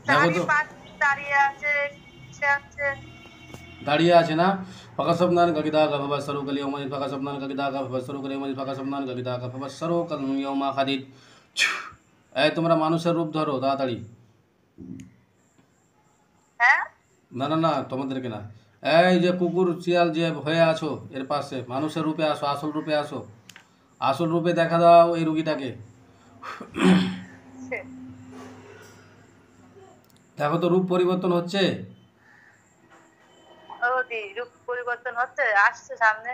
দেখো তো দাঁড়িয়ে আছে না? ফাঁকা স্বপ্নান গগিদা গাফা সরু কালি ওমাই ফাঁকা স্বপ্নান গগিদা গাফা সরু কালি ওমাই ফাঁকা স্বপ্নান গগিদা গাফা সরু কাল ইয়মা খাদিদ। এই তোমরা মানুষের রূপ ধরো তাড়াতাড়ি। না না না, তোমাদেরকে না। এই যে কুকুর শিয়াল যে হয়ে আছো এর পাশে, মানুষের রূপে আসো, আসল রূপে আসো, আসল রূপে দেখা দাও এই রুগীটাকে। দেখো তো রূপ পরিবর্তন হচ্ছে। রূপ পরিবর্তন হচ্ছে, আসছে সামনে।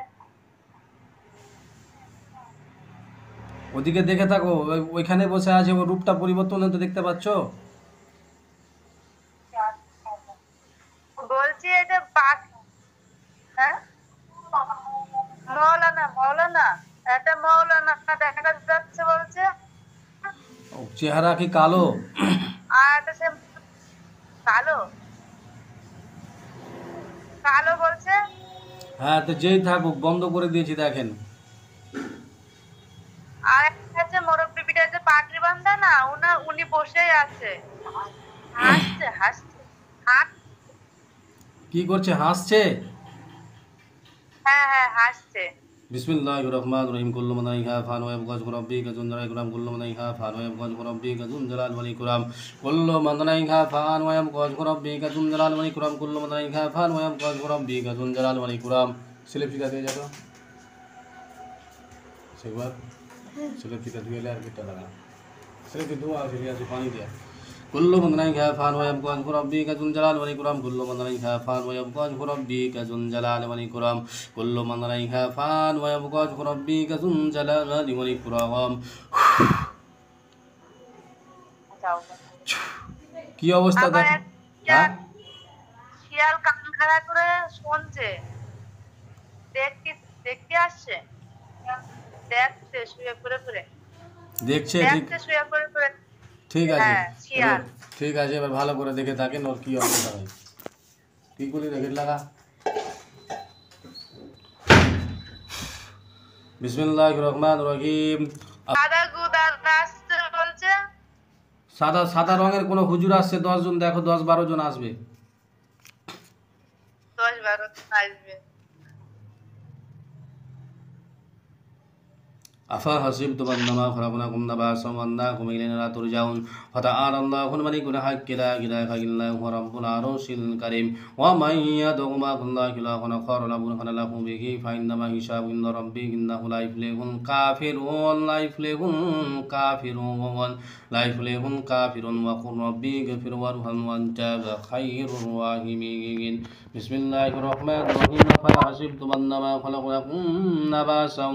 ওদিকে দেখে থাকো, ওইখানে বসে আছে, ওর রূপটা পরিবর্তন হতে দেখতে পাচ্ছ? বলছি এটা পাখ, হ্যাঁ মৌলানা, মৌলানা এটা মৌলানা দেখা যাচ্ছে বলছে। চেহারা কি কালো? আর এটা সে কালো কালো বলছে। হ্যাঁ, তো যেই থাকুক, বন্ধ করে দিয়েছি দেখেন। আর একটা যে মুরব্বি বিটা যে পাগড়ি বান্ধা না, উনি বসেই আছে, হাসছে হাসছে। কি করছে? হাসছে? হ্যাঁ হ্যাঁ হাসছে। বিসমিল্লাহির রহমানির রহিম। কুল্লু মান আলাইহা ফান ওয়া ইয়াবকা ওয়াজহু রাব্বিকা যুল জালালি ওয়াল ইকরাম। কুল্লু মান আলাইহা ফান ওয়া ইয়াবকা ওয়াজহু রাব্বিকা যুল জালালি ওয়াল ইকরাম। কুল্লু মান আলাইহা ফান ওয়া ইয়াবকা ওয়াজহু রাব্বিকা যুল জালালি ওয়াল ইকরাম। কুল্লু মান আলাইহা ফান ওয়া ইয়াবকা ওয়াজহু রাব্বিকা যুল জালালি ওয়াল ইকরাম। স্লিপ শিখা দিয়ে যাও। সেবার স্লিপ শিখা দিয়ে ले আর কিটা লাগা। স্লিপ ধোয়া আছে পানি দিয়া। কুল্লু মান আলাইহা ফান ওয়া ইয়াবকা ওয়াজহু রাব্বিকা যুল জালালি ওয়াল ইকরাম। কুল্লু মান আলাইহা ফান ওয়া ইয়াবকা ওয়াজহু রাব্বিকা যুল জালালি ওয়াল ইকরাম। কুল্লু মান আলাইহা ফান ওয়া ইয়াবকা ওয়াজহু রাব্বিকা যুল জালালি ওয়াল ইকরাম। কি অবস্থা দেখো। হ্যাঁ, শিয়াল কান খাড়া করে শুনছে, দেখতে দেখতে আসছে, দেখছে শুয়ে করে করে, দেখছে? ঠিক, দেখছে শুয়ে করে করে। ঠিক আছে। হ্যাঁ শিয়াল। ঠিক আছে, এবার ভালো করে দেখে থাকেন ওর কি অবস্থা হয়। কি করে দেখে লাগা। বিসমিল্লাহির রহমানির রহিম। সাদা গুদার আসছে বলছে। সাদা সাদা রঙের কোনো হুজুর আসছে 10 জন, দেখো 10-12 জন আসবে। 10-12 আসবে। أفحسبتم أنما خلقناكم عبثا وأنكم إلينا لا ترجعون فتعالى الله الملك الحق لا إله إلا هو رب العرش الكريم ومن يدع مع الله إلها آخر لا برهان له به فإنما حسابه عند ربه إنه لا يفلح الكافرون لا يفلح الكافرون لا يفلح الكافرون وقل ربي اغفر وارحم وأنت خير الراحمين. بسم الله الرحمن الرحيم. أفحسبتم أنما خلقناكم عبثا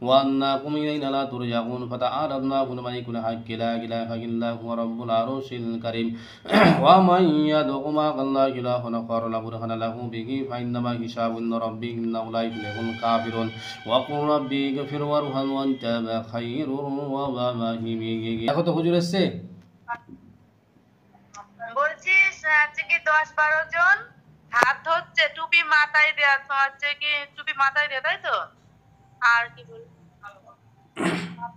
وأنكم إلينا لا ترجعون فتعالى الله الملك الحق لا إله إلا هو رب العرش الكريم ومن يدع مع الله إلها آخر لا برهان له به فإنما حسابه عند ربه إنه لا يفلح الكافرون وقل ربي اغفر وارحم وأنت خير الراحمين. দেখো তো হুজুর এসছে। বলছিস আজকে কি 10-12 জন হাত ধরছে, টুপি মাথায় দেয়া হচ্ছে, কি টুপি মাথায় দেয়া, তাই তো? আর কি বল,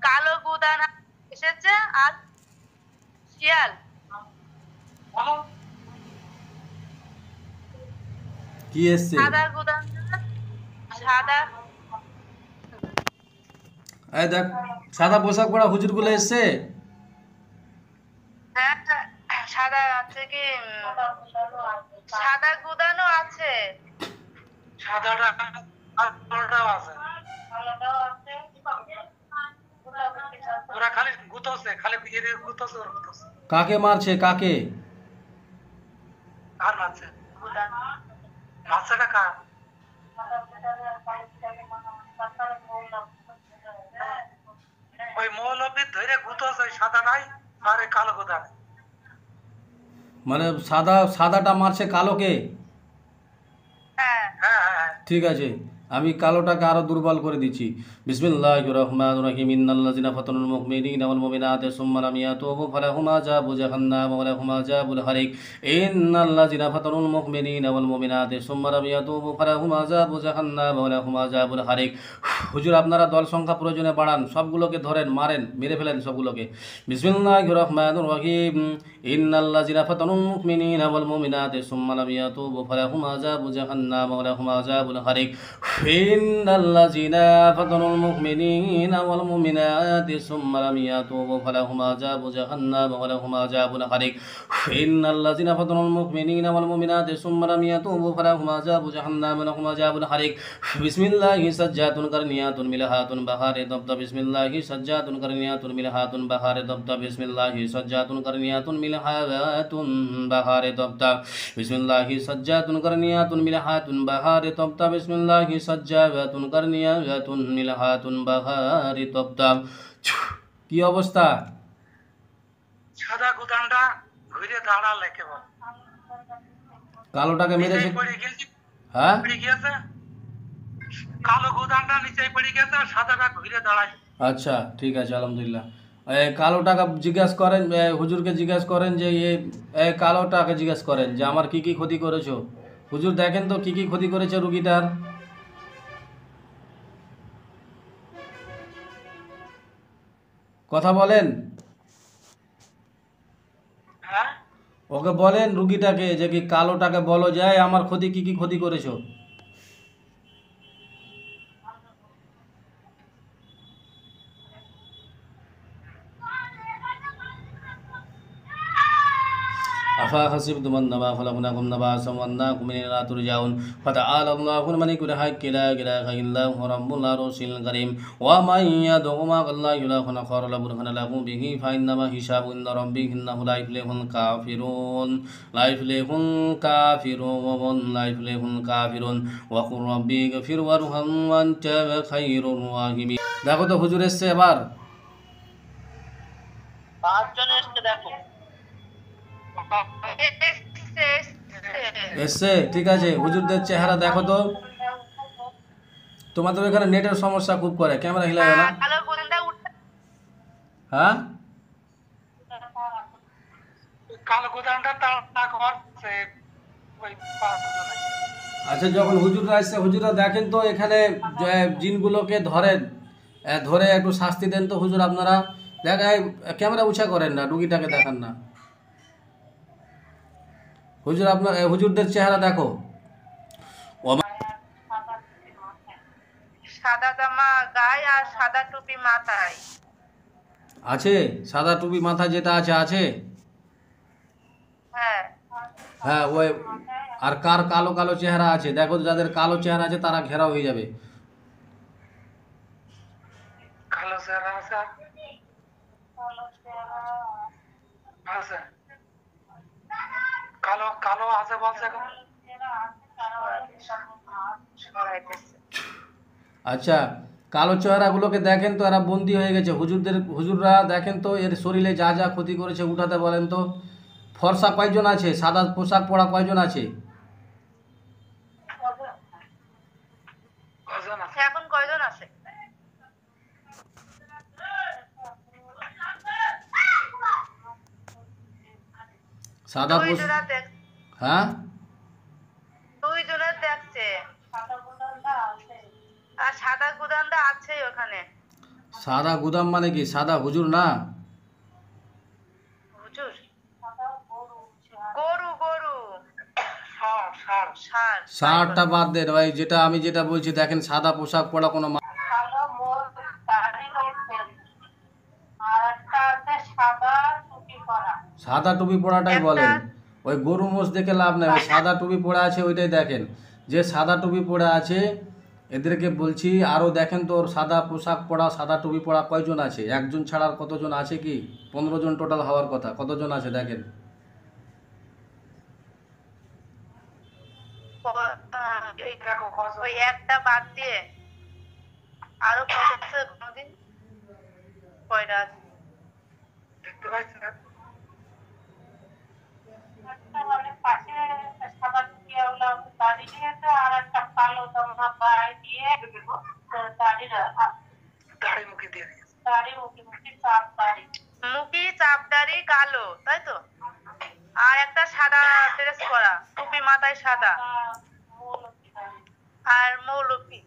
কালো গুদান এসেছে আর শিয়াল। কি এসছে? সাদা গুদান, সাদা। এই দেখ, সাদা পোশাক পরা হুজুরগুলো এসছে। হ্যাঁ সাদা আছে, কি সাদা গুদানও আছে, সাদাটা কালোটাও আছে। ওরা খালি গুতোছে, খালি বিয়ের গুতোছে, ওর গুতোছে। কাকে মারছে? কাকে? কার মারছে? মারছেটা কার? ওই মৌলবী ধরে গুতোছে সাদা নাই আর কালো গুদান। মানে সাদাটা মারছে কালোকে? হ্যাঁ হ্যাঁ হ্যাঁ। ঠিক আছে, আমি কালোটাকে আরো দুর্বল করে দিচ্ছি। বিসমিল্লাহির রহমানির রহিম। ইন্নাল্লাযিনা ফাতানুল মুমিনিনা ওয়াল মুমিনাতি সুম্মা লাম ইয়াতুবু ফালাহুম আযাবু জাহান্নাম ওয়া লাহুম আযাবুল হারিক। ইন্নাল্লাযিনা ফাতানুল মুমিনিনা ওয়াল মুমিনাতি সুম্মা লাম ইয়াতুবু ফালাহুম আযাবু জাহান্নাম ওয়া লাহুম আযাবুল হারিক। হুজুর আপনারা দল সংখ্যা প্রয়োজনে বাড়ান, সবগুলোকে ধরেন, মারেন, মেরে ফেলেন সবগুলোকে। বিসমিল্লাহির রহমানির রহিম। ইন্নাল্লাযিনা ফাতানুল মুমিনিনা ওয়াল মুমিনাতি সুম্মা লাম ইয়াতুবু ফালাহুম আযাবু জাহান্নাম ওয়া লাহুম আযাবুল হারিক। ইন্নাল্লাযিনা ফাতানুল মুমিনিনা ওয়াল মুমিনাতি সুম্মা লাম ইয়াতুবু ফালাহুম আযাবু জাহান্নাম ওয়া লাহুম আযাবুল হারিক। ইন্নাল্লাযিনা ফাতানুল মুমিনিনা ওয়াল মুমিনাতি সুম্মা লাম ইয়াতুবু ফালাহুম আযাবু জাহান্নাম ওয়া লাহুম আযাবুল হারিক। বিসমিল্লাহি সাজ্জাতুন কারনিয়াতুন মিলহাতুন বাহারে দবদা। বিসমিল্লাহি সাজ্জাতুন কারনিয়াতুন মিলহাতুন বাহারে দবদা। বিসমিল্লাহি সাজ্জাতুন কারনিয়াতুন মিলহাতুন বাহারে দবদা। বিসমিল্লাহি সাজ্জাতুন কারনিয়াতুন মিলহাতুন বাহারে দবদা। বিসমিল্লাহি সাজ্জাতুন কারনিয়াতুন মিলহাতুন বাহারে দবদা। কি অবস্থা? সাদা গুদানটা ঘুরে দাঁড়ালে কেবল কালোটাকে মেরেছে। পড়ে গেছে, হ্যাঁ, পড়ে গেছে, কালো গুদানটা নিচে পড়ে গেছে আর সাদাটা ঘুরে দাঁড়ায়। আচ্ছা ঠিক আছে, আলহামদুলিল্লাহ। কালোটাকে জিজ্ঞেস করেন, হুজুরকে জিজ্ঞেস করেন যে কালোটাকে জিজ্ঞেস করেন যে আমার কি কি ক্ষতি করেছো। হুজুর দেখেন তো কি কি ক্ষতি করেছে রুগীটার। কথা বলেন, হ্যাঁ, ওকে বলেন রুগীটাকে যে কি কালোটাকে বলো যায় আমার ক্ষতি কি কি ক্ষতি করেছো। أفحسبتم أنما خلقناكم عبثا وأنكم إلينا لا ترجعون فتعالى الله الملك الحق لا إله إلا هو رب العرش الكريم ومن يدع مع الله إلها آخر لا برهان له به فإنما حسابه عند ربه إنه لا يفلح الكافرون لا يفلح الكافرون لا يفلح الكافرون وقل ربي اغفر وارحم وأنت خير الراحمين। দেখো তো হুজুর এসছে এবার। পাঁচজন এসছে দেখো। এসছে, ঠিক আছে। হুজুরদের চেহারা দেখো তো। তোমাদের ওখানে নেটের সমস্যা খুব করে, ক্যামেরা হিলাবে না। কালো গুদানটা উঠে হ্যাঁ, কালো গুদানটা তাড়া করছে ওই পাঁচজনে। আচ্ছা যখন হুজুররা আসছে হুজুররা দেখেন তো এখানে জিনগুলোকে ধরেন, ধরে একটু শাস্তি দেন তো হুজুর আপনারা। দেখায় ক্যামেরা উঁচা করেন না, রুগীটাকে দেখান না। হুজুর আপনার হুজুরদের চেহারা দেখো। সাদা জামা গায়ে আর সাদা টুপি মাথায়। আছে সাদা টুপি মাথায় যেটা আছে আছে। হ্যাঁ, হ্যাঁ ওই আর কার কালো কালো চেহারা আছে দেখো, যাদের কালো চেহারা আছে তারা ঘেরাও হয়ে যাবে। কালো চেহারা আছে, আছে কালো কালো আছে বলছে এখন। আচ্ছা কালো চেহারাগুলোকে দেখেন তো, এরা বন্দি হয়ে গেছে। হুজুররা দেখেন তো এর শরীরে যা যা ক্ষতি করেছে উঠাতে বলেন তো। ফর্সা কয়জন আছে, সাদা পোশাক পরা কয়জন আছে? কজন আছে? এখন কয়জন আছে? সাদা দুইজনা দেখ- হ্যাঁ, দুইজনের দেখছে আর সাদা গুদানটা আছে ওখানে। সাদা গুদাম মানে কি? সাদা হুজুর না। হুজুর গরু গরু ষাঁড়, ষাঁড়। ষাঁড়। শার্টটা বাদ দেন, ভাই যেটা আমি যেটা বলছি দেখেন সাদা পোশাক পরা কোনো সাদা টুপি পরাটাই বলেন। ওই গরু মোষ দেখে লাভ নাই, ওই সাদা টুপি পরা আছে ওইটাই দেখেন। যে সাদা টুপি পরা আছে এদেরকে বলছি আরও দেখেন তো, ওর সাদা পোশাক পরা সাদা টুপি পরা কয়জন আছে? একজন ছাড়ার কতজন আছে? কি 15 জন টোটাল হওয়ার কথা, কতজন আছে দেখেন। দেখো কজন। ওই একটা বাদ দিয়ে আরো কত আছে কোনদিন? কয়টা আছে? দেখতে পাচ্ছেন? দাড়ি নিয়েছে আর একটা কালো জামা গায়ে দিয়ে দাড়ি মুখে দিয়ে মুখি চাপ দাড়ি কালো, তাই তো? আর একটা সাদা ড্রেস পরা, টুপি মাথায় সাদা, আর মৌলভী।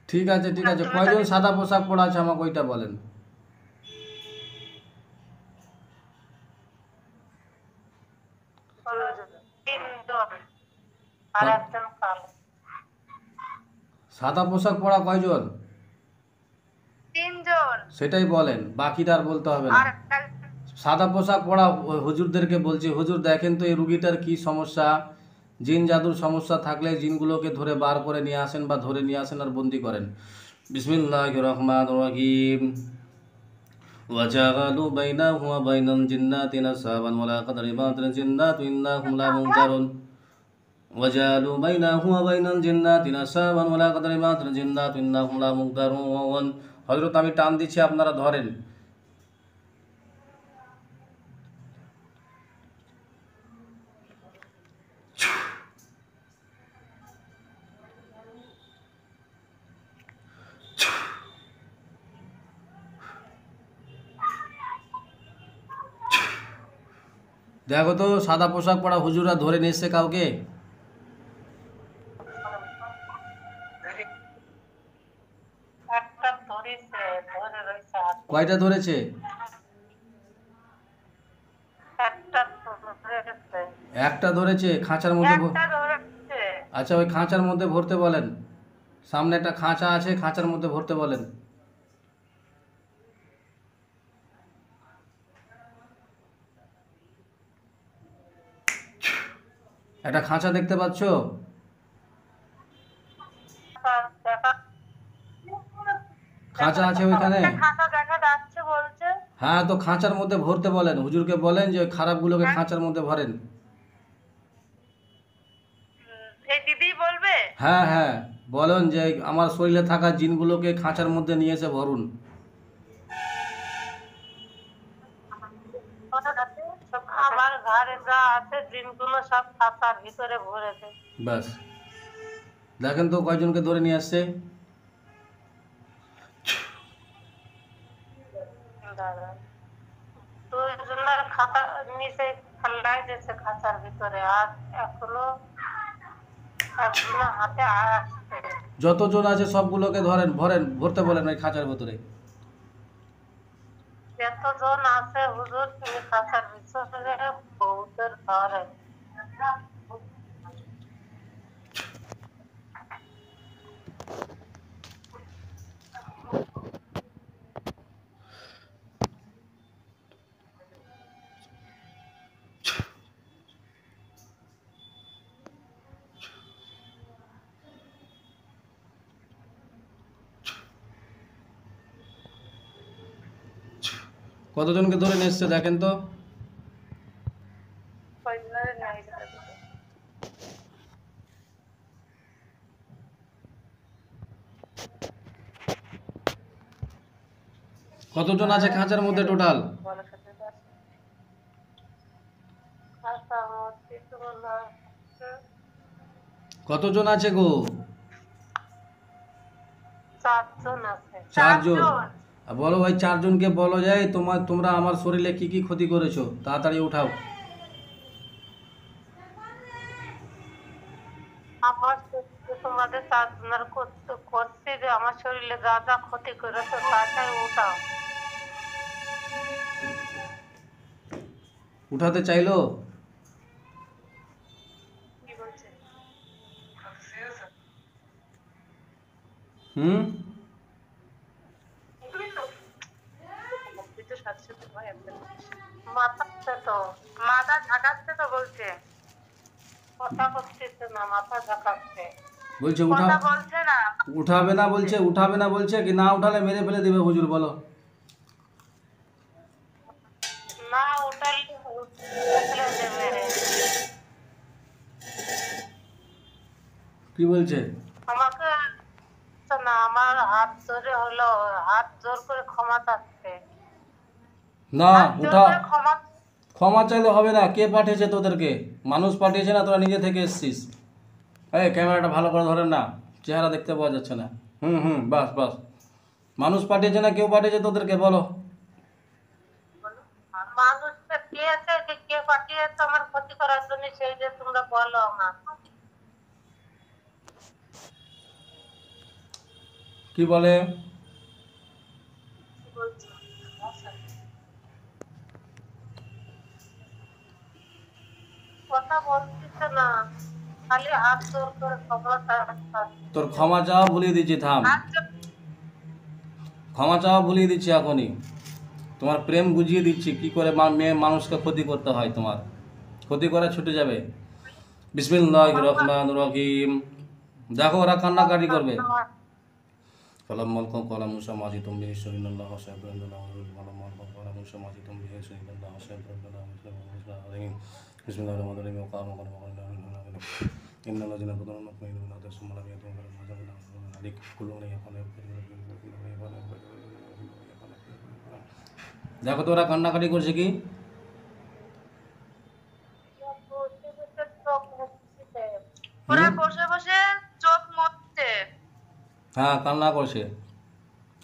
ঠিক আছে ঠিক আছে, কয়জন সাদা পোশাক পরা আছে আমাকে ওইটা বলেন। আর একজন কালো। সাদা পোশাক পরা কয়জন? 3 জন। সেটাই বলেন, বাকিটা আর বলতে হবে না। আর সাদা পোশাক পরা হুজুরদেরকে বলছি, হুজুর দেখেন তো এই রুগীটার কি সমস্যা, জিন জাদুর সমস্যা থাকলে জিনগুলোকে ধরে বার করে নিয়ে আসেন বা ধরে নিয়ে আসেন আর বন্দি করেন। বিসমিল্লাহির রহমানির রহিম। وجعلوا بينه وبين الجنة نسابا ولا قدر باطل الجنات إنهم لمنكرون وجعلوا بينه وبين الجنة نسابا ولا قدر باطل الجنات إنهم لمنكرون। হযরত আমি টান দিচ্ছি, আপনারা ধরেন। দেখো তো সাদা পোশাক পরা হুজুরা ধরে নিয়ে এসছে কাউকে? একটা ধরেছে, ধরে রয়েছে কয়টা ধরেছে? একটা ধরেছে। একটা ধরেছে, খাঁচার মধ্যে একটা ধরেছে। আচ্ছা, ওই খাঁচার মধ্যে ভরতে বলেন। সামনে একটা খাঁচা আছে, খাঁচার মধ্যে ভরতে বলেন। একটা খাঁচা দেখতে পাচ্ছ? খাঁচা আছে ওইখানে? খাতা দেখা যাচ্ছে বলছে। হ্যাঁ, তো খাঁচার মধ্যে ভরতে বলেন, হুজুরকে বলেন যে ওই খারাপগুলোকে খাঁচার মধ্যে ভরেন। এই দিদি বলবে? হ্যাঁ হ্যাঁ, বলেন যে আমার শরীরে থাকা জিনগুলোকে খাঁচার মধ্যে নিয়ে এসে ভরুন। আমার ঘরে যা আছে জিনগুলো সব খাতার ভিতরে ভরেছে। ব্যাস, দেখেন তো কয়জনকে ধরে নিয়ে আসছে। দাদা 2 জনের খাতা নিচে ফেলাই দিয়েছে খাঁচার ভিতরে, আর এখনো হাতে আসছে। যতজন আছে সবগুলোকে ধরেন, ভরেন, ভরতে বলেন ওই খাঁচার ভেতরে। যতজন আছে হুজুর তুমি খাঁচার ভিতরে বহুতের ধরেন। কতজনকে ধরে নিয়ে এসছে দেখেন তো। কতজন আছে খাঁচার মধ্যে টোটাল? কতজন আছে গো? 4 জন আছে। 4 জন। বলো ভাই, 4 জনকে বলো যায় তোমরা আমার শরীরে কি কি ক্ষতি করেছো, তাড়াতাড়ি উঠাও। আমার তোমাদের 4 জনের করছে যে আমার শরীরে যা যা ক্ষতি করেছে তাই উঠাও। উঠাতে চাইলো? কি বলছে? হুম, মাথা ঝাঁকাচ্ছে তো বলছে, কথা করতেছে না, মাথা ঝাঁকাচ্ছে। বলছে কথা বলছে না। উঠাবে না বলছে, উঠাবে না বলছে, কি না উঠালে মেরে ফেলে দিবে হুজুর, বলো। না উঠালে ফেলে দেবে। কি বলছে? আমাকে না, আমার হাত জোরে হলো, হাত জোর করে ক্ষমা চাচ্ছে। না, হাত জোর করে ক্ষমা ক্ষমা চাইলে হবে না। কে পাঠিয়েছে তোদেরকে? মানুষ পাঠিয়েছে না, তোরা নিজে থেকে এসছিস? এই ক্যামেরাটা ভালো করে ধরেন না, চেহারা দেখতে পাওয়া যাচ্ছে না। বাস বাস। মানুষ পাঠিয়েছে না কেউ পাঠিয়েছে তোদেরকে? বলো। মানুষটা কে আছে, যে কে পাঠিয়েছে আমার ক্ষতি করার জন্য, সেই যে তোমরা বলো আমার। কি বলে? বলছি কথা বলতেছে না, খালি হাত জোর করে ক্ষমতা তোর ক্ষমা চাওয়া ভুলিয়ে দিচ্ছি, থাম। ক্ষমা চাওয়া ভুলিয়ে দিচ্ছি এখনই। তোমার প্রেম বুঝিয়ে দিচ্ছি কি করে মেয়ে মানুষকে ক্ষতি করতে হয়। তোমার ক্ষতি করা ছুটে যাবে। বিসমিল্লাহির রহমানির রহিম। দেখো ওরা কান্নাকাটি করবে। ফলাম্মালকুম কলা মুসা মাজি তুমি শরীনাল্লাহ সাইয়্যিদুল্লাহ ফলাম্মালকুম কলা মুসা মাজি তুমি শরীনাল্লাহ সাইয়্যিদুল্লাহ বিসমিল্লাহির রহমানির রহিম ওয়াকাম ইন্নাল্লাযিনা ফাতানু মুমিনিনা সুম্মা লাম ইয়াতুবু আলাইহিম কুল্লুন ইয়াকুনু। দেখো তো ওরা কান্নাকাটি করছে কি? ওরা বসে বসে চোখ মুছছে। হ্যাঁ, কান্না করছে।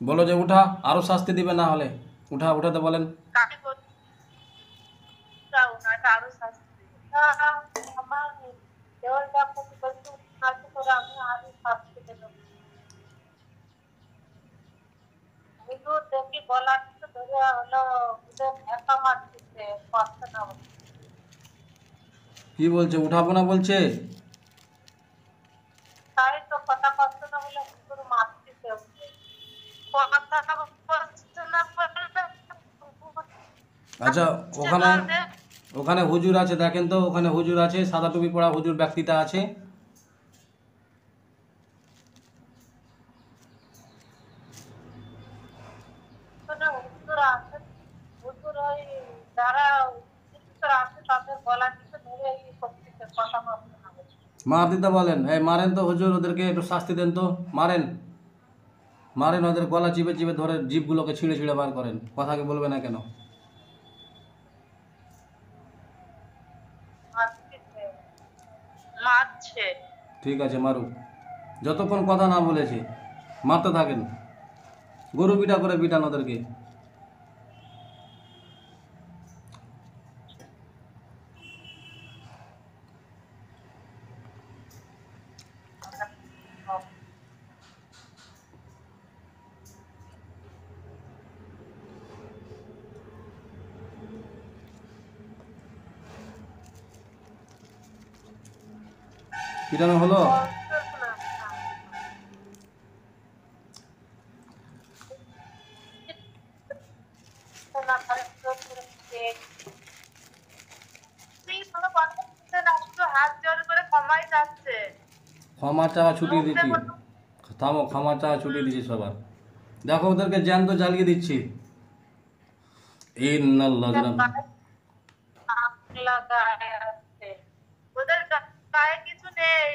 বলো যে উঠা, আরো শাস্তি দিবে না হলে। উঠাতে বলেন। কাকে করছে ওনাকে আরো শাস্তি দিবে। আমার দেওয়ালটা খুব বলতে উঠাতে করে আমি আরো শাস্তি দেবো। শুধু দেখি গলা ধরে হলো ওদের একা মারতেছে, পারছে না। কি বলছে? উঠাবো না বলছে? তাই তো কথা পারছে না বলে হুজুর মারতেছে ওকে। কথা পারছে না বলে আচ্ছা, ওখানে হুজুর আছে, দেখেন তো। ওখানে হুজুর আছে, সাদা টুপি পরা হুজুর ব্যক্তিটা আছে। হুজুর আছে, হুজুর ওই যারা আছে তাদের গলা টিপে ধরে এই করতেছে, কথা পারছে না বলে। মার দিতে বলেন। এই মারেন তো হুজুর, ওদেরকে একটু শাস্তি দেন তো। মারেন, মারেন ওদের গলা চিপে চিপে ধরে জিভগুলোকে ছিঁড়ে ছিঁড়ে বার করেন। কথা কি বলবে না কেন? মারতেছে, মারছে। ঠিক আছে, মারুক। যতক্ষণ কথা না বলেছে মারতে থাকেন। গরু পিটা করে পিটান ওদেরকে। পিটানো হলো? হাত জোর করে ক্ষমাই যাচ্ছে। ক্ষমা চাওয়া ছুটিয়ে দিচ্ছি। থামো, ক্ষমা চাওয়া ছুটিয়ে দিচ্ছি সবার। দেখো ওদেরকে জ্যান্ত জ্বালিয়ে দিচ্ছি। ওদের গায়ে কিছু নেই।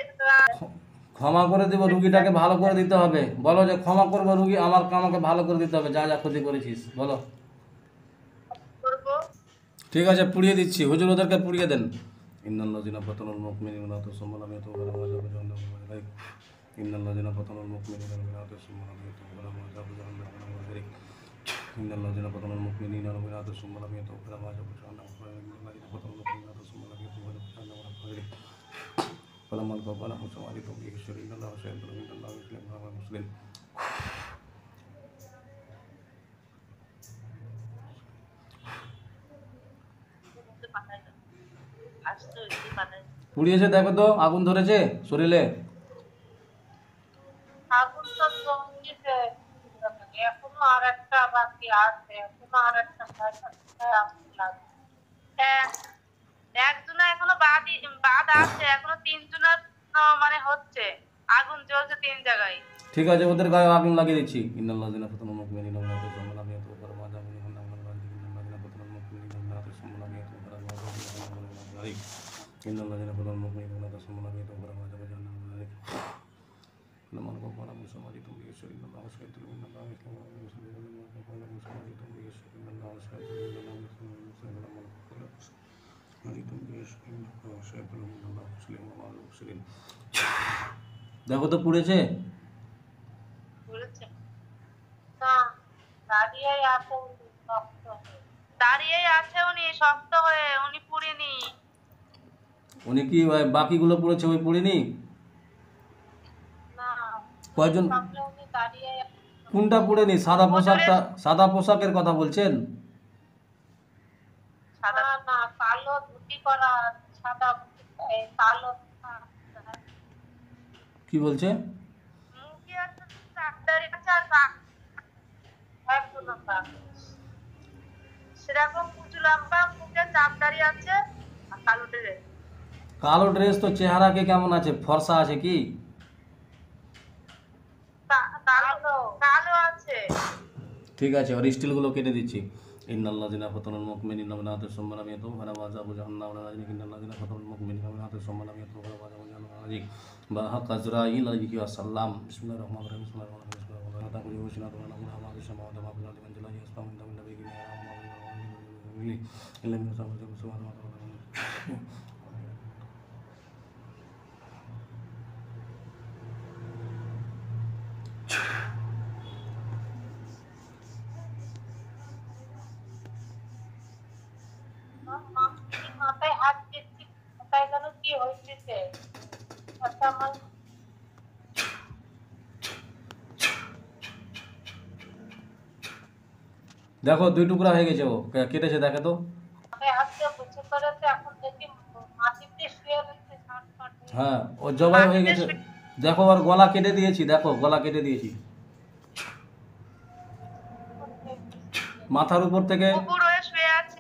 ক্ষমা করে দেবো, রুগীটাকে ভালো করে দিতে হবে। বলো যে ক্ষমা করবো রুগী, আমাকে ভালো করে দিতে হবে, যা যা ক্ষতি করেছিস বলো। করবো ঠিক আছে, পুড়িয়ে দিচ্ছি। হুজুর ওদেরকে পুড়িয়ে দেন। ইন্নাল্লাযিনা ফাতানুল মুমিনিনা সুম্মা লাম ইয়াতুবু আযাবু জাহান্নাম ইন্নাল্লাযিনা ফাতানুল মুমিনিনা সুম্মা লাম ইয়াতুবু আযাবু জাহান্নাম ইন্নাল্লাযিনা ফাতানুল মুমিনিনা সুম্মা লাম ইয়াতুবু আযাবু জাহান্নাম ইন্নাল্লাযিনা ফাতানুল মুমিনিনা সুম্মা লাম ইয়াতুবু আযাবু জাহান্নাম ফলামাল কবালা হুসামালি তুমি শরীনাল্লাহ শাইয়্যিদুল্লাহ মুসলিম। পুড়িয়েছে, দেখো তো আগুন ধরেছে শরীরে। আগুন তো জমছে, এখনো আর একটা বাকি আছে, এখনো আর একটা আগুন লাগবে। হ্যাঁ, একজনের এখনো বাদ আছে, এখনো তিনজনের মানে হচ্ছে, আগুন জ্বলছে 3 জায়গায়। ঠিক আছে, ওদের গায়ে আগুন লাগিয়ে দিচ্ছি। ইন্নাল্লাযিনা ফাতানুল মুমিনিনা সুম্মা লাম ইয়াতুবু আযাবু জাহান্নাম ইন্নাল্লাযিনা ফাতানুল মুমিনিনা সুম্মা লাম ইয়াতুবু ইন্নাল্লাযিনা ফাতানুল মুমিনিনা সুম্মা লাম ইয়াতুবু আযাবু জাহান্নাম ফলামাল কবালা হুসামালি তুমি শরীনাল্লাহ শাইয়্যিদুল্লাহ মুসলিম দেখো তো পুড়েছে? বলেছে না, দাঁড়িয়েই আছে উনি শক্ত হয়ে। দাঁড়িয়েই আছে উনি শক্ত হয়ে, উনি পুড়েনি। উনি কি ওই বাকিগুলো পুড়েছে, ওই পুড়েনি? না, কয়জন? সামনে উনি দাঁড়িয়ে। কোনটা পুড়েনি? সাদা পোশাকটা, সাদা পোশাকের কথা বলছেন? সাদা না, কালো ধুতি করা, সাদা কালো। কি বলছে? মুখে আছে চাকদারি আছে আর সেরকম কুচু লম্বা, মুখে চাপদারি আছে আর কালো ড্রেস। কালো ড্রেস তো চেহারাকে কেমন আছে, ফর্সা আছে কি? কালো কালো আছে। ঠিক আছে, ওর স্টিলগুলো কেটে দিচ্ছি। ইন্নাল্লাযিনা ফাতানুল মুমিনিনা মিন আহাদিস সুম্মা লাম ইয়াতুবু ফালাহুম আযাবু জাহান্নাম ওয়া লাযিনা ইন্নাল্লাযিনা ফাতানুল মুমিনিনা মিন আহাদিস সুম্মা লাম ইয়াতুবু ফালাহুম আযাবু জাহান্নাম ওয়া লাযিনা বা হাক্কা আজরাইল আলাইহি ওয়াসাল্লাম। বিসমিল্লাহির রহমানির রহিম। বিসমিল্লাহির রহমানির রহিম। বিসমিল্লাহির রহমানির রহিম। তাকুলু ওয়াশিনা তুনা নাকুল হামা ফিস সামাওয়াতি ওয়া ফিল আরদি মান জাল্লাহি ইয়াসফাহু মিন দামিন নাবিয়্যিন ইল্লা মিন সামাওয়াতি সুবহানাহু ওয়া তাআলা। মাথায় হাত দিচ্ছি, মাথায় যেন কি হয়েছে। একটা আমার দেখো 2 টুকরা হয়ে গেছে, ও কেটেছে, দেখে তো। মাথায় হাত দিয়ে বসে করেছে, এখন দেখি মাটিতে শুয়ে রয়েছে ঝটপট হয়ে। হ্যাঁ, ও জবাই হয়ে গেছে। দেখো ওর গলা কেটে দিয়েছি, দেখো গলা কেটে দিয়েছি। মাথার উপর থেকে, উপর হয়ে শুয়ে আছে।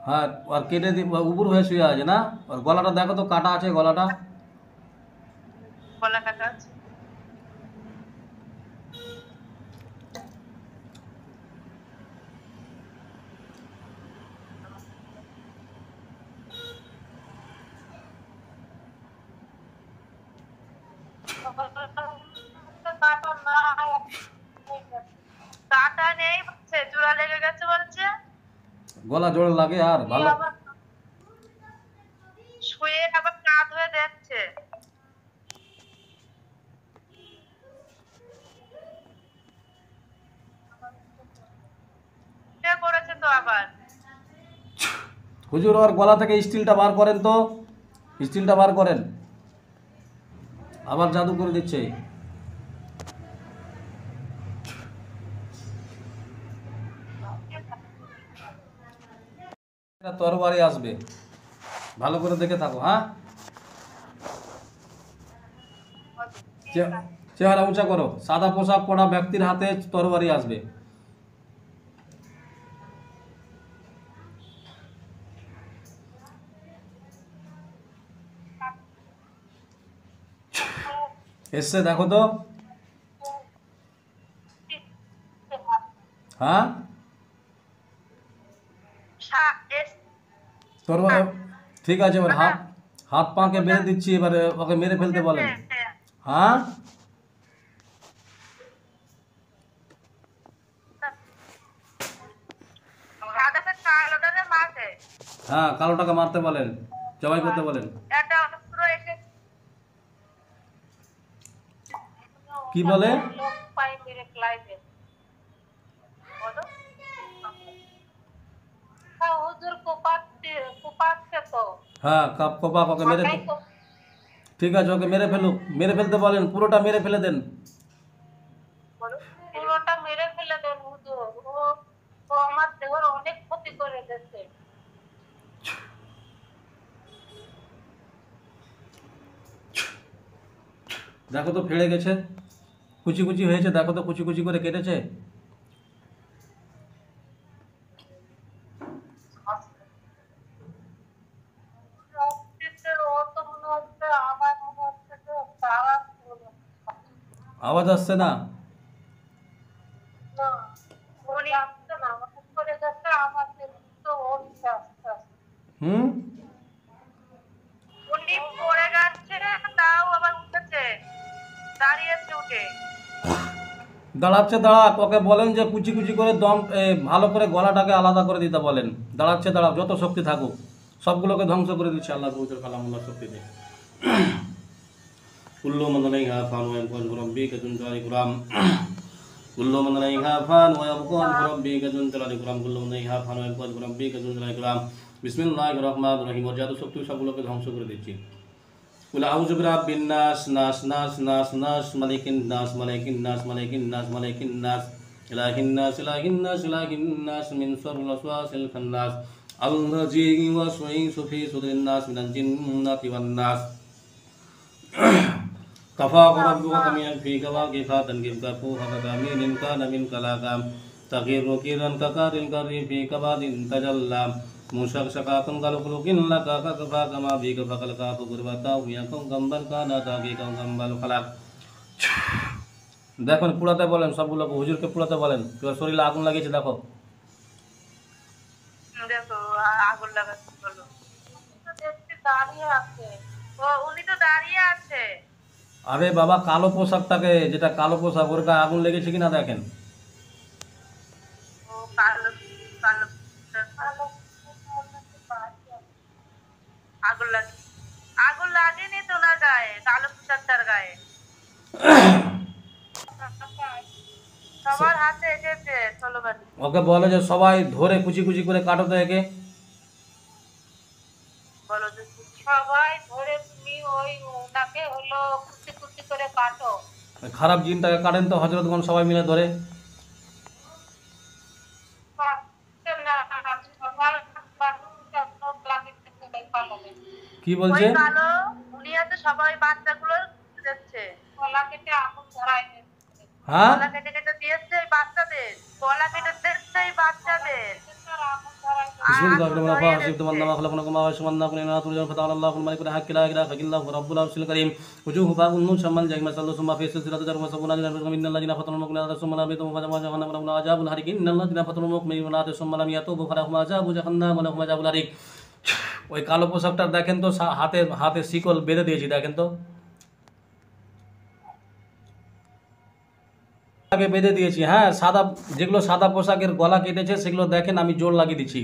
হ্যাঁ, আর কেটে উপর হয়ে শুয়ে আছে না? আর গলাটা দেখো তো, কাটা আছে গলাটা। গলা কাটা আছে। কাটা নেই বলছে, জোড়া লেগে গেছে বলছে। গলা জোড়া লাগে আর ভালো। শুয়ে আবার কাত হয়ে দেখছে। সে করেছে তো আবার। হুজুর, ওর গলা থেকে স্টিলটা বার করেন তো, স্টিলটা বার করেন। আবার জাদু করে দিচ্ছে। একটা তরবারি আসবে, ভালো করে দেখে থাকো। হ্যাঁ, চেহারা উঁচা করো। সাদা পোশাক পরা ব্যক্তির হাতে তরবারি আসবে। এসছে, দেখো তো। হ্যাঁ, তরবারি ঠিক আছে। এবার হাত হাত পাকে মেরে দিচ্ছি, এবারে ওকে মেরে ফেলতে বলেন। হ্যাঁ, হ্যাঁ, কালোটাকে মারতে বলেন, জবাই করতে বলেন। কি বলে? হ্যাঁ, কাপ কোপা ওকে মেরে, ঠিক আছে, ওকে মেরে ফেলুক, মেরে ফেলতে বলেন, পুরোটা মেরে ফেলে দেন। পুরোটা মেরে ফেলে দেন হুজুর। ও আমার দেহর অনেক ক্ষতি করে দিয়েছে। দেখো তো ফেড়ে গেছে, কুচি কুচি হয়েছে, দেখো তো কুচি কুচি করে কেটেছে। আওয়াজ আসছে না? হুম, উনি পড়ে যাচ্ছে, তাও আবার উঠেছে, দাঁড়িয়েছে উঠে। দাঁড়াচ্ছে, দাঁড়াক, ওকে বলেন যে কুচি কুচি করে দম ভালো করে গলাটাকে আলাদা করে দিতে বলেন। দাঁড়াচ্ছে, দাঁড়াও, যত শক্তি থাকুক সবগুলোকে ধ্বংস করে দিচ্ছে আল্লাহ কবুতর কালামুল্লাহ শক্তি দিয়ে। كل من عليها فان ويبقى وجه ربك ذو الجلال والإكرام كل من عليها فان ويبقى وجه ربك ذو الجلال والإكرام كل من عليها فان ويبقى وجه ربك ذو الجلال والإكرام বিসমিল্লাহির রহমানির রহিম। ওর জাদু শক্তি সবগুলোকে ধ্বংস করে দিচ্ছি। কুল আউযু বিরাব্বিন নাস নাস নাস নাস নাস মালিকিন নাস মালিকিন নাস মালিকিন নাস মালিকিন নাস ইলাহিন নাস ইলাহিন নাস ইলাহিন নাস মিন শাররিল ওয়াসওয়াসিল খান্নাস আল্লাযী ইউওয়াসওয়িসু ফি সুদুরিন নাস মিনাল জিন্নাতি ওয়ান নাস كفاك ربك كما يكفيك واقفا تنكفك فوقك كامين كان من كلاكام تغير كيرا ككار الكريم في كباد تجلى مشكشكا كنغلقلق لك ككفا كما بك فقلقا فقربتا ويكم كمبل كان تاكي كمبل خلق দেখুন পুরাতে বলেন, সবগুলোকে হুজুরকে পুরাতে বলেন। তোর শরীরে আগুন লাগিয়েছে দেখো। দেখো আগুন লাগাচ্ছে বলো। দেখতে দাঁড়িয়ে আছে। ও উনি তো দাঁড়িয়ে আছে। আরে বাবা কালো পোশাকটাকে, যেটা কালো পোশাক ওর গায়ে আগুন লেগেছে কিনা দেখেন। ও কালো কালো আগুন লাগেনি তো না গায়ে, কালো পোশাকটার গায়ে। সবার হাতে এসেছে ষোলোবাটি। ওকে বলে যে সবাই ধরে কুচি কুচি করে কাটো তো একে। বলো যে সবাই ধরে তুমি ওই ওনাকে হলো কুচি কুচি করে কাটো। খারাপ জিনটাকে কাটেন তো হযরতগণ সবাই মিলে ধরে। কি বলছে? ওই কালো উনি আছে সবাই বাচ্চাগুলো দিচ্ছে গলা কেটে আগুন ধরায় দিচ্ছে। হ্যাঁ গলা কেটে কেটে দিয়েছে এই বাচ্চাদের, গলা কেটে দিচ্ছে এই বাচ্চাদের। বিসমিল্লাহির রহমানির রহিম তুমান্না খালাকুনাকুম ওয়া সুমান্নাকুম ইন্না তুরজাউন ফাতাআল্লাহুল মালিকুল হাক্কি লা ইলাহা ইল্লাহু রাব্বুল আরশিল কারীম ওজুহু ফাগুন শামাল জাইমা সাল্লাল্লাহু সুম্মা ফি সিলসিলাতি জারমা সাবুনা ইন্নাল্লাযিনা ফাতানুল মু'মিনাত সুম্মা lam yatubu falahum jahannam wa azabun harik ইন্নাল্লাযিনা ফাতানুল মু'মিনাত সুম্মা lam yatubu falahum azabun jahannam wa lahum azabun harik। ওই কালো পোশাকটা দেখেন তো, হাতে হাতে শিকল বেঁধে দিয়েছি দেখেন তো, আগে বেঁধে দিয়েছি। হ্যাঁ সাদা, যেগুলো সাদা পোশাকের গলা কেটেছে সেগুলো দেখেন আমি জোর লাগিয়ে দিচ্ছি।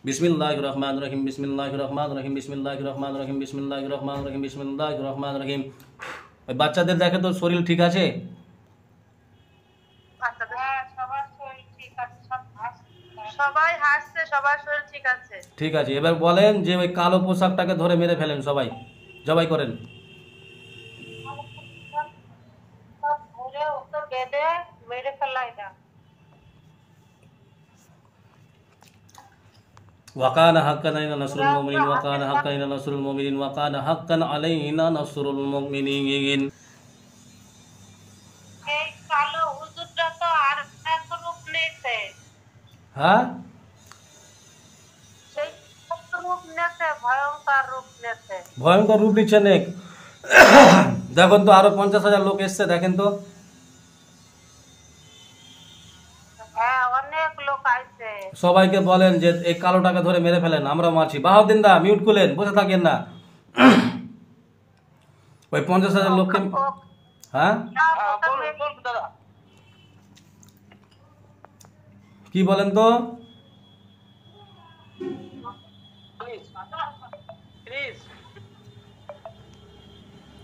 বিসমিল্লাহির রহমানির রহিম বিসমিল্লাহির রহমানির রহিম বিসমিল্লাহির রহমানির রহিম বিসমিল্লাহির রহমানির রহিম বিসমিল্লাহির রহমানির রহিম। ওই বাচ্চাদের দেখে তো শরীর ঠিক আছে? সবাই হাসছে, সবার শরীর ঠিক আছে। ঠিক আছে, এবার বলেন যে ওই কালো পোশাকটাকে ধরে মেরে ফেলেন, সবাই জবাই করেন। মেরে ফেলাই না। ওয়াকানা হাক্কান আলাইনা নাসরুল মুমিনিন ওয়াকানা হাক্কান আলাইনা নাসরুল মুমিনিন ওয়াকানা হাক্কান আলাইনা নাসরুল মুমিনিন। এই কালো হুজুরটা তো আর এক রূপ নিয়েছে। হ্যাঁ সেই রূপ নিয়েছে, ভয়ঙ্কর রূপ নিয়েছে। ভয়ঙ্কর রূপ নিচ্ছেন এক। দেখুন তো আরো 50,000 লোক এসছে দেখেন তো। হ্যাঁ অনেক লোক আইছে। সবাইকে বলেন যে এই কালোটাকে ধরে মেরে ফেলেন, আমরা মারছি। বাহাউদ্দিন দা মিউট করলেন, বসে থাকেন না। ওই 50,000 লোককে। হ্যাঁ কি বলেন তো?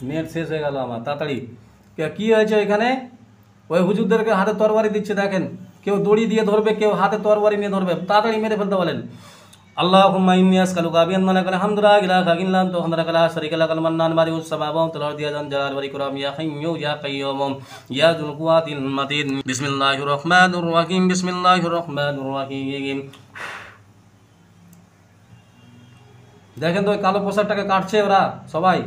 নেট শেষ হয়ে গেল আমার, তাড়াতাড়ি। কি হয়েছে এখানে? ওই হুজুরদেরকে হাতে তরবারি দিচ্ছে দেখেন, কেউ দড়ি দিয়ে ধরবে, কেউ হাতে তরবারি নিয়ে ধরবে, তাড়াতাড়ি মেরে ফেলতে বলেন। আল্লাহুম্মা ইন্নী আসআলুকা বিআন্নাকা আল-হামদু লা ইলাহা ইল্লা আনতা ওয়াহদাকা লা শারীকা লাকা আল-মান্নান বাদিউস সামাওয়াতি ওয়াল আরদি যা জালাল ওয়াল ইকরাম ইয়া হাইয়্যু ইয়া কাইয়্যুম ইয়া যুল কুওয়াতিল মাতিন। বিসমিল্লাহির রহমানির রহিম বিসমিল্লাহির রহমানির রহিম। দেখেন তো ওই কালো পোশাকটাকে কাটছে ওরা সবাই।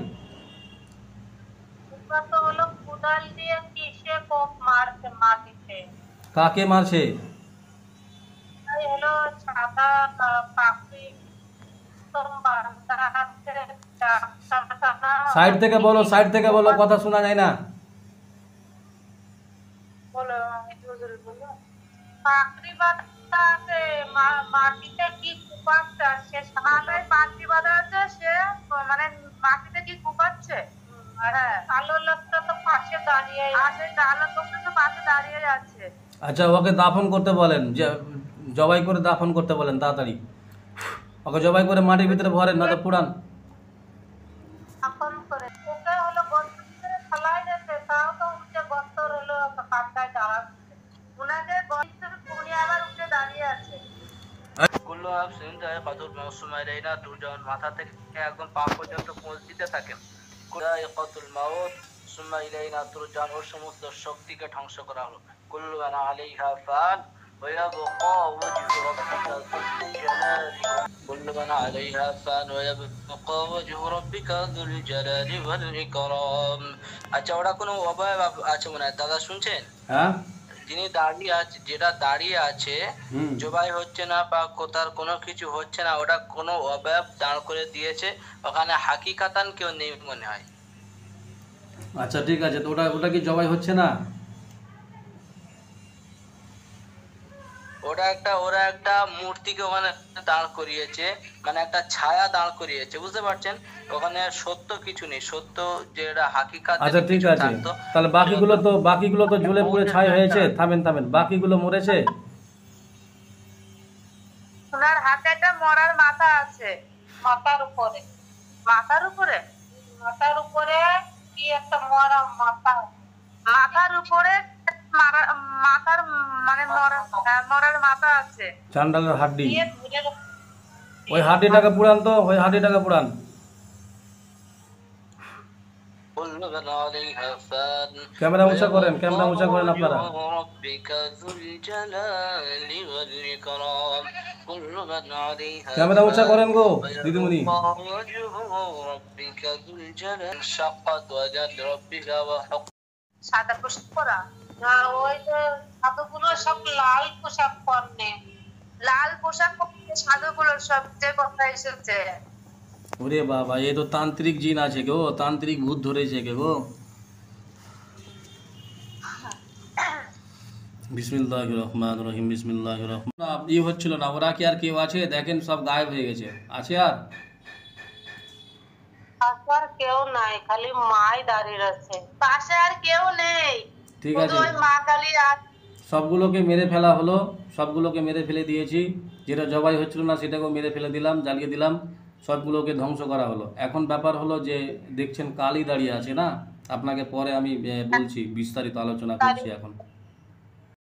তো হলো কুদাল দিয়ে কিসে কোপ মারছে মাটিতে। কাকে মারছে? এই হলো সাদা পাখি সাইড থেকে বলো, সাইড থেকে বলো, কথা শোনা যায় না। বলো পাখি বাঁধাতে মাটিতে কি কুপাচ্ছে, সে সাদায় পাখি বাঁধা আছে, সে মানে মাটিতে কি কুপাচ্ছে। কালো লোকটা তো পাশে দাঁড়িয়ে আছে, কালো লোকটা তো পাশে দাঁড়িয়ে আছে। আচ্ছা ওকে দাফন করতে বলেন, জবাই করে দাফন করতে বলেন তাড়াতাড়ি। ওকে জবাই করে মাটির ভিতরে ভরেন, না তো পুরান। দাফন করে ওকে হলো গর্তের ভিতরে যায়কাতুল মাউত সুম্মা ইলাইনা তুরজাউন, মাথা থেকে একদম পা পর্যন্ত পোঁছ দিতে থাকেন। যায়কাতুল মাউত সুম্মা ইলাইনা তুরজাউন, ওর সমস্ত শক্তিকে ধ্বংস করা হলো। কুল্লু মান আলাইহা ফান ওয়া ইয়াবকা ওয়াজহু রাব্বিকা যুল জালালি কুল্লু মান আলাইহা ফান ওয়া ইয়াবকা ওয়াজহু রাব্বিকা যুল জালালি ওয়াল ইকরাম। আচ্ছা, ওরা কোনো অবয়ব আছে মনে হয়, দাদা শুনছেন? হ্যাঁ, যিনি দাঁড়িয়ে আছে, যেটা দাঁড়িয়ে আছে, জবাই হচ্ছে না বা কোথার কোনো কিছু হচ্ছে না, ওটা কোনো অবয়ব দাঁড় করে দিয়েছে, ওখানে হাকিকাতান কেউ নেই মনে হয়। আচ্ছা ঠিক আছে, তো ওটা ওটা কি জবাই হচ্ছে না? ওরা একটা মূর্তিকে ওখানে দাঁড় করিয়েছে, মানে একটা ছায়া দাঁড় করিয়েছে, বুঝতে পারছেন? ওখানে সত্য কিছু নেই, সত্য যেটা হাকিকাত। আচ্ছা ঠিক আছে, তাহলে বাকিগুলো তো জ্বলে পুড়ে ছাই হয়েছে। থামেন, বাকিগুলো মরেছে। ওনার হাতে একটা মরার মাথা আছে, মাথার উপরে কি একটা মরা মাথা, মাথার উপরে মাথার মানে মরার মাথা আছে, চান্ডালের হাড্ডি। ওই হাড্ডিটাকে পুরান তো, ওই হাড্ডিটাকে পুরান। ক্যামেরা উঁচা করেন আপনারা। ক্যামেরা উঁচা করেন গো দিদিমণি। সাদা পোশাক পরা না, ওই যে সাধুগুলো সব লাল পোশাক পরে, সাধুগুলোর সব যে কথা এসেছে। ওরে বাবা, এই তো তান্ত্রিক জিন আছে গো, তান্ত্রিক ভূত ধরেছে কে গো। বিসমিল্লাহির রহমানির রহিম, বিসমিল্লাহির রহমান। ই হচ্ছিল না, ওরা কি আর কেউ আছে? দেখেন সব গায়েব হয়ে গেছে। আছে আর কেউ নাই, খালি মাই দাঁড়িয়ে আছে, পাশে আর কেউ নেই। ঠিক আছে, ওই মা কালী সবগুলোকে মেরে ফেলা হলো, সবগুলোকে মেরে ফেলে দিয়েছি। যেটা জবাই হচ্ছিল না সেটাকেও মেরে ফেলে দিলাম, জ্বালিয়ে দিলাম, সবগুলোকে ধ্বংস করা হলো। এখন ব্যাপার হলো যে দেখছেন কালী দাঁড়িয়ে আছে না, আপনাকে পরে আমি বলছি, বিস্তারিত আলোচনা করছি এখন।